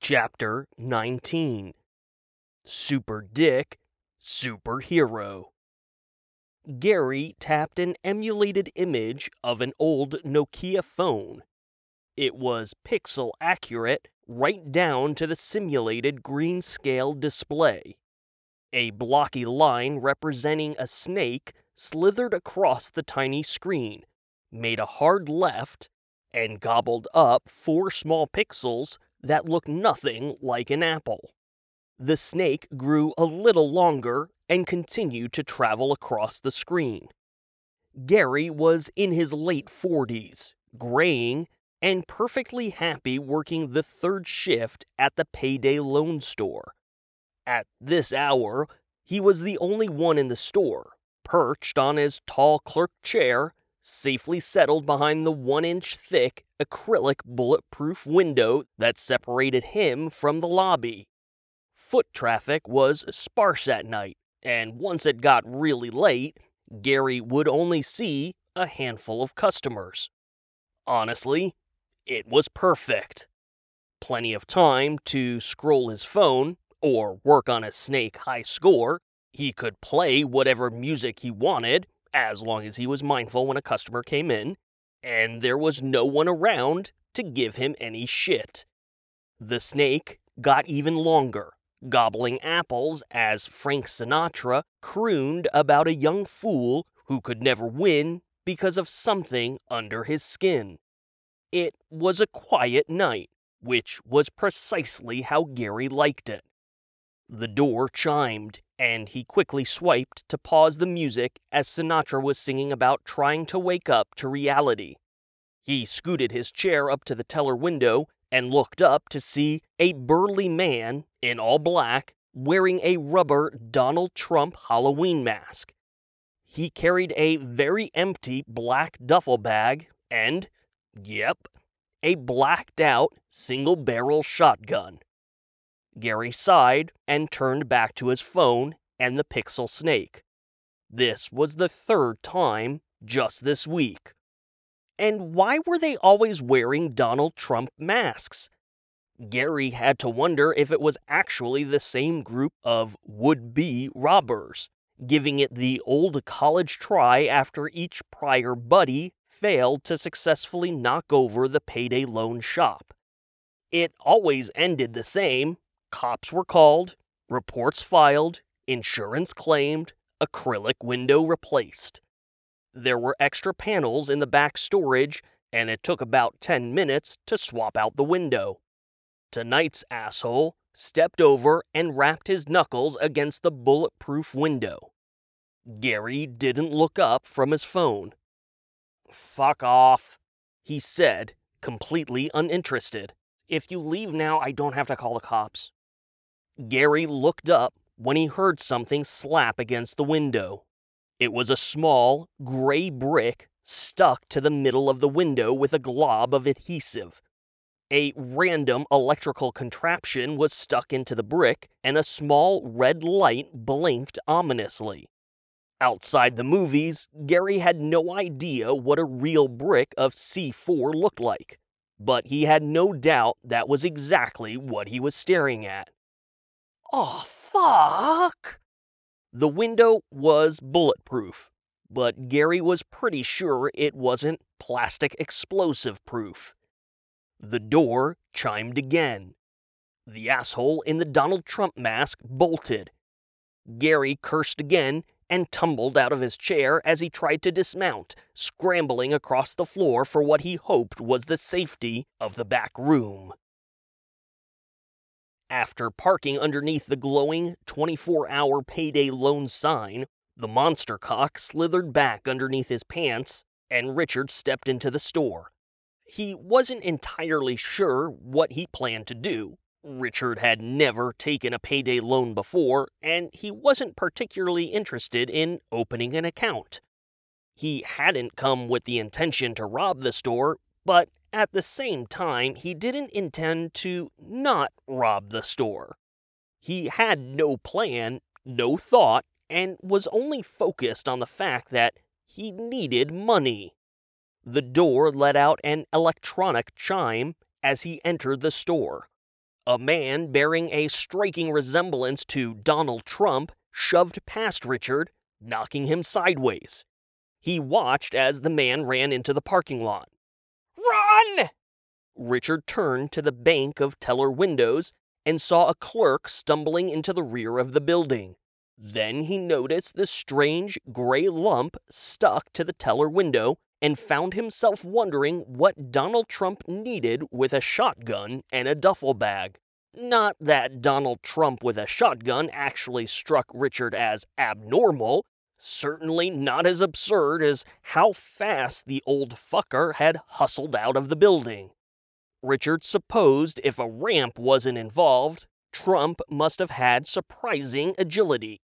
Chapter 19 Superdick, Superhero. Gary tapped an emulated image of an old Nokia phone. It was pixel accurate right down to the simulated green scale display. A blocky line representing a snake slithered across the tiny screen, made a hard left, and gobbled up 4 small pixels that looked nothing like an apple. The snake grew a little longer and continued to travel across the screen. Gary was in his late 40s, graying, and perfectly happy working the 3rd shift at the Payday loan store. At this hour, he was the only one in the store, perched on his tall clerk chair, safely settled behind the 1-inch thick acrylic bulletproof window that separated him from the lobby. Foot traffic was sparse at night, and once it got really late, Gary would only see a handful of customers. Honestly, it was perfect. Plenty of time to scroll his phone or work on his snake high score. He could play whatever music he wanted, as long as he was mindful when a customer came in, and there was no one around to give him any shit. The snake got even longer, gobbling apples as Frank Sinatra crooned about a young fool who could never win because of something under his skin. It was a quiet night, which was precisely how Gary liked it. The door chimed, and he quickly swiped to pause the music as Sinatra was singing about trying to wake up to reality. He scooted his chair up to the teller window and looked up to see a burly man in all black wearing a rubber Donald Trump Halloween mask. He carried a very empty black duffel bag and, a blacked-out single-barrel shotgun. Gary sighed and turned back to his phone and the pixel snake. This was the 3rd time just this week. And why were they always wearing Donald Trump masks? Gary had to wonder if it was actually the same group of would-be robbers, giving it the old college try after each prior buddy failed to successfully knock over the Payday loan shop. It always ended the same. Cops were called, reports filed, insurance claimed, acrylic window replaced. There were extra panels in the back storage, and it took about 10 minutes to swap out the window. Tonight's asshole stepped over and rapped his knuckles against the bulletproof window. Gary didn't look up from his phone. "Fuck off," he said, completely uninterested. "If you leave now, I don't have to call the cops." Gary looked up when he heard something slap against the window. It was a small, gray brick stuck to the middle of the window with a glob of adhesive. A random electrical contraption was stuck into the brick, and a small red light blinked ominously. Outside the movies, Gary had no idea what a real brick of C4 looked like, but he had no doubt that was exactly what he was staring at. "Oh, fuck!" The window was bulletproof, but Gary was pretty sure it wasn't plastic explosive proof. The door chimed again. The asshole in the Donald Trump mask bolted. Gary cursed again and tumbled out of his chair as he tried to dismount, scrambling across the floor for what he hoped was the safety of the back room. After parking underneath the glowing 24-hour Payday loan sign, the monster cock slithered back underneath his pants, and Richard stepped into the store. He wasn't entirely sure what he planned to do. Richard had never taken a Payday loan before, and he wasn't particularly interested in opening an account. He hadn't come with the intention to rob the store, but at the same time, he didn't intend to not rob the store. He had no plan, no thought, and was only focused on the fact that he needed money. The door let out an electronic chime as he entered the store. A man bearing a striking resemblance to Donald Trump shoved past Richard, knocking him sideways. He watched as the man ran into the parking lot. "Run!" Richard turned to the bank of teller windows and saw a clerk stumbling into the rear of the building. Then he noticed the strange gray lump stuck to the teller window and found himself wondering what Donald Trump needed with a shotgun and a duffel bag. Not that Donald Trump with a shotgun actually struck Richard as abnormal, certainly not as absurd as how fast the old fucker had hustled out of the building. Richard supposed if a ramp wasn't involved, Trump must have had surprising agility.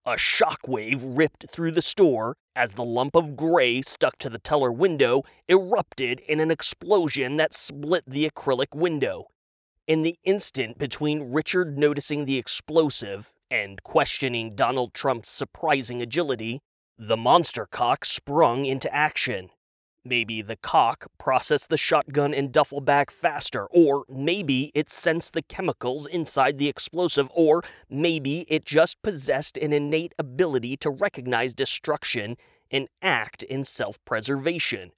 A shockwave ripped through the store as the lump of gray stuck to the teller window erupted in an explosion that split the acrylic window. In the instant between Richard noticing the explosive and questioning Donald Trump's surprising agility, the monster cock sprung into action. Maybe the cock processed the shotgun and duffel bag faster, or maybe it sensed the chemicals inside the explosive, or maybe it just possessed an innate ability to recognize destruction and act in self-preservation.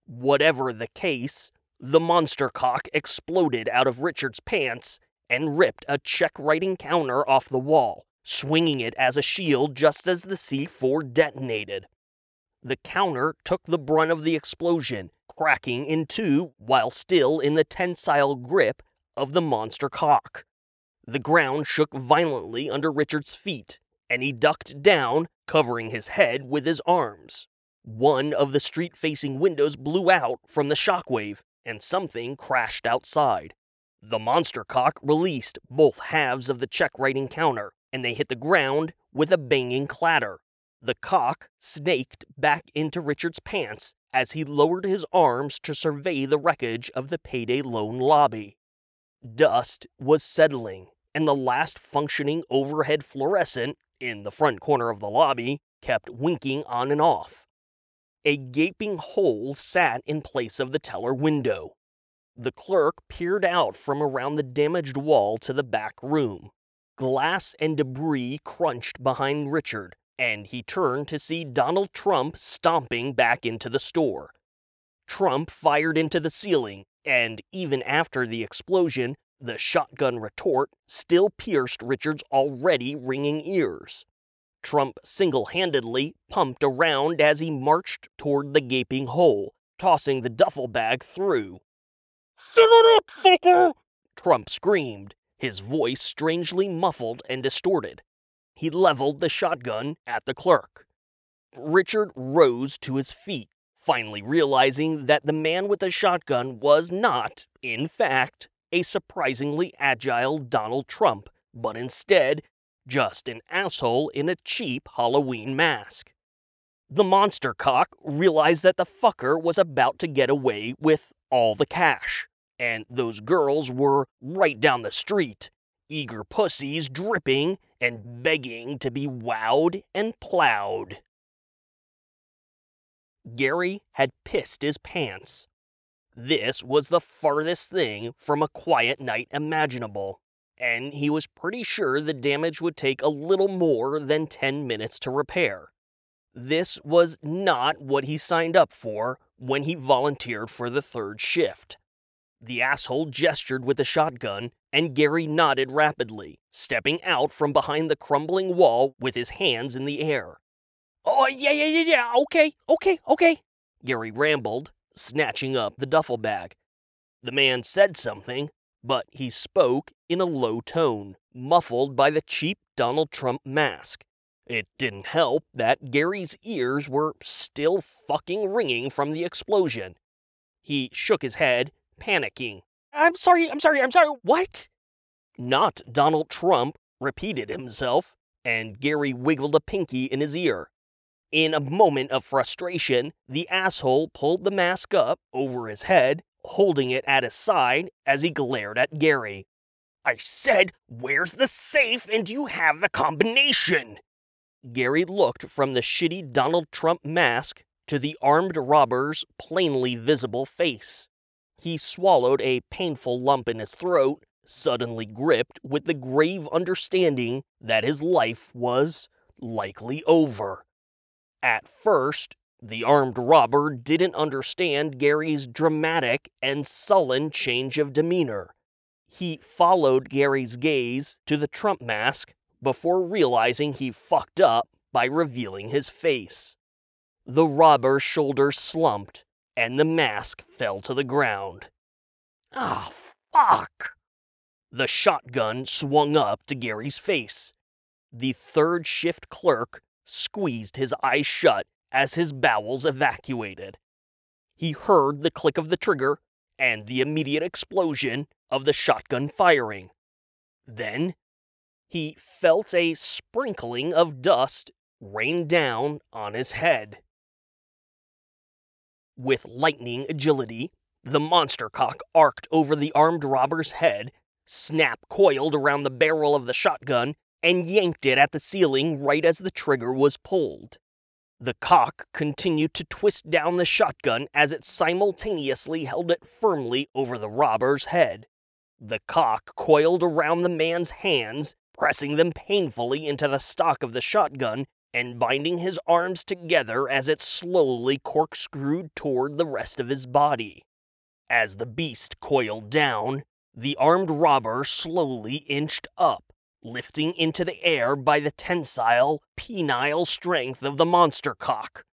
Whatever the case, the monster cock exploded out of Richard's pants and ripped a check-writing counter off the wall, swinging it as a shield just as the C4 detonated. The counter took the brunt of the explosion, cracking in two while still in the tensile grip of the monster cock. The ground shook violently under Richard's feet, and he ducked down, covering his head with his arms. One of the street-facing windows blew out from the shockwave, and something crashed outside. The monster cock released both halves of the check-writing counter, and they hit the ground with a banging clatter. The cock snaked back into Richard's pants as he lowered his arms to survey the wreckage of the payday loan lobby. Dust was settling, and the last functioning overhead fluorescent in the front corner of the lobby kept winking on and off. A gaping hole sat in place of the teller window. The clerk peered out from around the damaged wall to the back room. Glass and debris crunched behind Richard, and he turned to see Donald Trump stomping back into the store. Trump fired into the ceiling, and even after the explosion, the shotgun retort still pierced Richard's already ringing ears. Trump single-handedly pumped around as he marched toward the gaping hole, tossing the duffel bag through. "Fill it up, fucker!" Trump screamed, his voice strangely muffled and distorted. He leveled the shotgun at the clerk. Richard rose to his feet, finally realizing that the man with the shotgun was not, in fact, a surprisingly agile Donald Trump, but instead just an asshole in a cheap Halloween mask. The monster cock realized that the fucker was about to get away with all the cash, and those girls were right down the street, eager pussies dripping and begging to be wowed and plowed. Gary had pissed his pants. This was the farthest thing from a quiet night imaginable, and he was pretty sure the damage would take a little more than 10 minutes to repair. This was not what he signed up for when he volunteered for the third shift. The asshole gestured with the shotgun, and Gary nodded rapidly, stepping out from behind the crumbling wall with his hands in the air. "Oh, yeah, okay," Gary rambled, snatching up the duffel bag. The man said something, but he spoke in a low tone, muffled by the cheap Donald Trump mask. It didn't help that Gary's ears were still fucking ringing from the explosion. He shook his head, panicking. I'm sorry, what?" "Not Donald Trump," repeated himself, and Gary wiggled a pinky in his ear. In a moment of frustration, the asshole pulled the mask up over his head, holding it at his side as he glared at Gary. "I said, where's the safe and you have the combination?" Gary looked from the shitty Donald Trump mask to the armed robber's plainly visible face. He swallowed a painful lump in his throat, suddenly gripped with the grave understanding that his life was likely over. At first, the armed robber didn't understand Gary's dramatic and sullen change of demeanor. He followed Gary's gaze to the Trump mask before realizing he fucked up by revealing his face. The robber's shoulders slumped, and the mask fell to the ground. Ah, fuck! The shotgun swung up to Gary's face. The third shift clerk squeezed his eyes shut as his bowels evacuated. He heard the click of the trigger and the immediate explosion of the shotgun firing. Then, he felt a sprinkling of dust rain down on his head. With lightning agility, the monster cock arced over the armed robber's head, snap coiled around the barrel of the shotgun, and yanked it at the ceiling right as the trigger was pulled. The cock continued to twist down the shotgun as it simultaneously held it firmly over the robber's head. The cock coiled around the man's hands, pressing them painfully into the stock of the shotgun and binding his arms together as it slowly corkscrewed toward the rest of his body. As the beast coiled down, the armed robber slowly inched up, lifting into the air by the tensile, penile strength of the monster cock.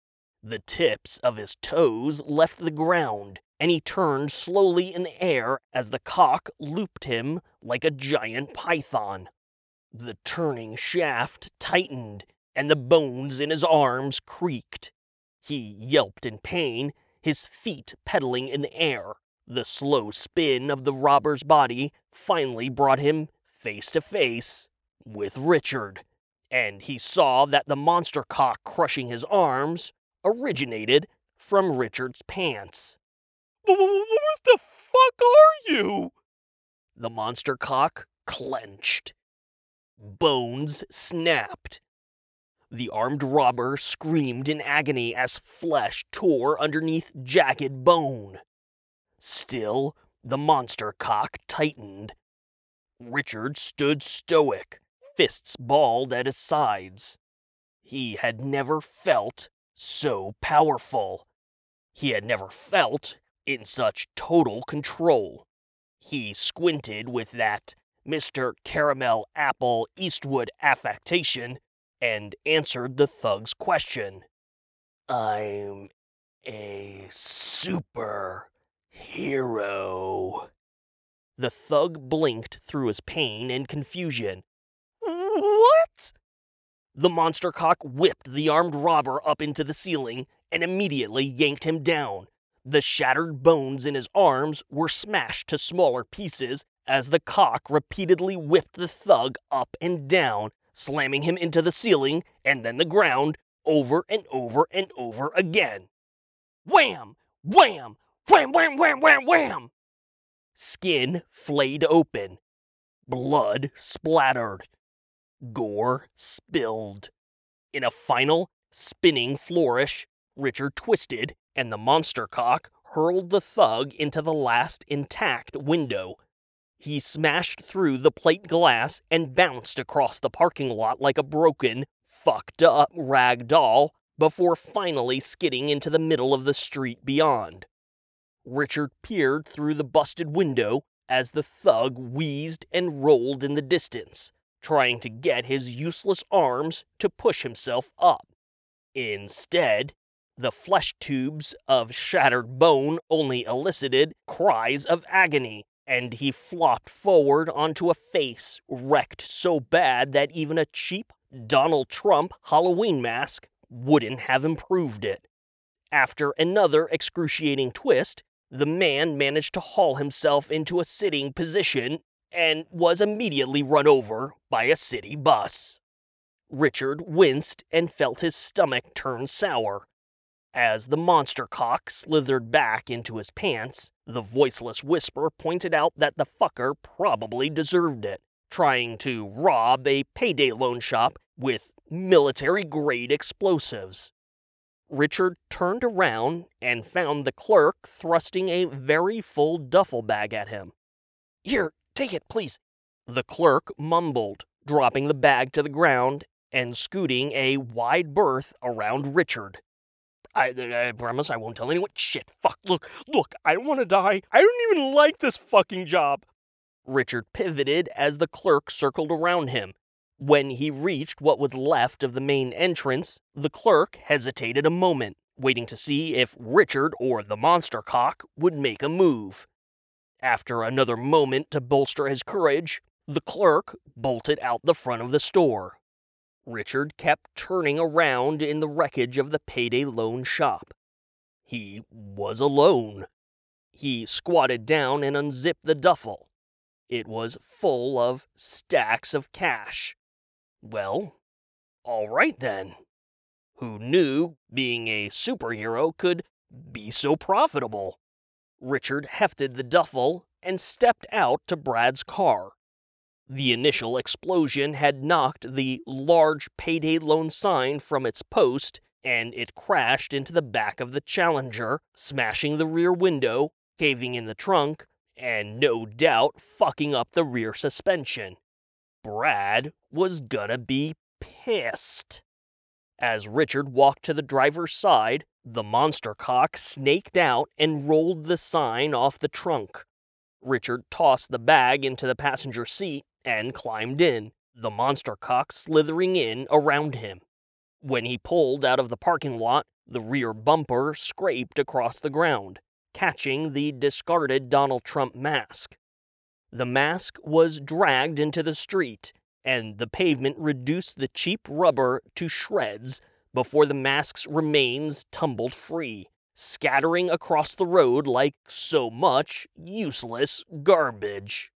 The tips of his toes left the ground, and he turned slowly in the air as the cock looped him like a giant python. The turning shaft tightened, and the bones in his arms creaked. He yelped in pain, his feet pedaling in the air. The slow spin of the robber's body finally brought him face to face with Richard, and he saw that the monster cock crushing his arms originated from Richard's pants. What the fuck are you? The monster cock clenched. Bones snapped. The armed robber screamed in agony as flesh tore underneath jagged bone. Still, the monster cock tightened. Richard stood stoic, fists balled at his sides. He had never felt so powerful. He had never felt in such total control. He squinted with that Mr. Caramel Apple Eastwood affectation and answered the thug's question. I'm a superhero. The thug blinked through his pain and confusion. What? The monster cock whipped the armed robber up into the ceiling and immediately yanked him down. The shattered bones in his arms were smashed to smaller pieces as the cock repeatedly whipped the thug up and down, slamming him into the ceiling and then the ground over and over and over again. Wham! Wham! Wham! Wham! Wham! Wham! Wham! Skin flayed open. Blood splattered. Gore spilled. In a final, spinning flourish, Richard twisted, and the monster cock hurled the thug into the last intact window. He smashed through the plate glass and bounced across the parking lot like a broken, fucked up rag doll before finally skidding into the middle of the street beyond. Richard peered through the busted window as the thug wheezed and rolled in the distance, trying to get his useless arms to push himself up. Instead, the flesh tubes of shattered bone only elicited cries of agony, and he flopped forward onto a face wrecked so bad that even a cheap Donald Trump Halloween mask wouldn't have improved it. After another excruciating twist, the man managed to haul himself into a sitting position and was immediately run over by a city bus. Richard winced and felt his stomach turn sour. As the monster cock slithered back into his pants, the voiceless whisper pointed out that the fucker probably deserved it, trying to rob a payday loan shop with military-grade explosives. Richard turned around and found the clerk thrusting a very full duffel bag at him. You're Take it, please." The clerk mumbled, dropping the bag to the ground and scooting a wide berth around Richard. I promise I won't tell anyone. Shit, fuck, look, I don't want to die. I don't even like this fucking job. Richard pivoted as the clerk circled around him. When he reached what was left of the main entrance, the clerk hesitated a moment, waiting to see if Richard or the monster cock would make a move. After another moment to bolster his courage, the clerk bolted out the front of the store. Richard kept turning around in the wreckage of the payday loan shop. He was alone. He squatted down and unzipped the duffel. It was full of stacks of cash. Well, all right then. Who knew being a superhero could be so profitable? Richard hefted the duffel and stepped out to Brad's car. The initial explosion had knocked the large payday loan sign from its post, and it crashed into the back of the Challenger, smashing the rear window, caving in the trunk, and no doubt fucking up the rear suspension. Brad was gonna be pissed. As Richard walked to the driver's side, the monster cock snaked out and rolled the sign off the trunk. Richard tossed the bag into the passenger seat and climbed in, the monster cock slithering in around him. When he pulled out of the parking lot, the rear bumper scraped across the ground, catching the discarded Donald Trump mask. The mask was dragged into the street, and the pavement reduced the cheap rubber to shreds before the mask's remains tumbled free, scattering across the road like so much useless garbage.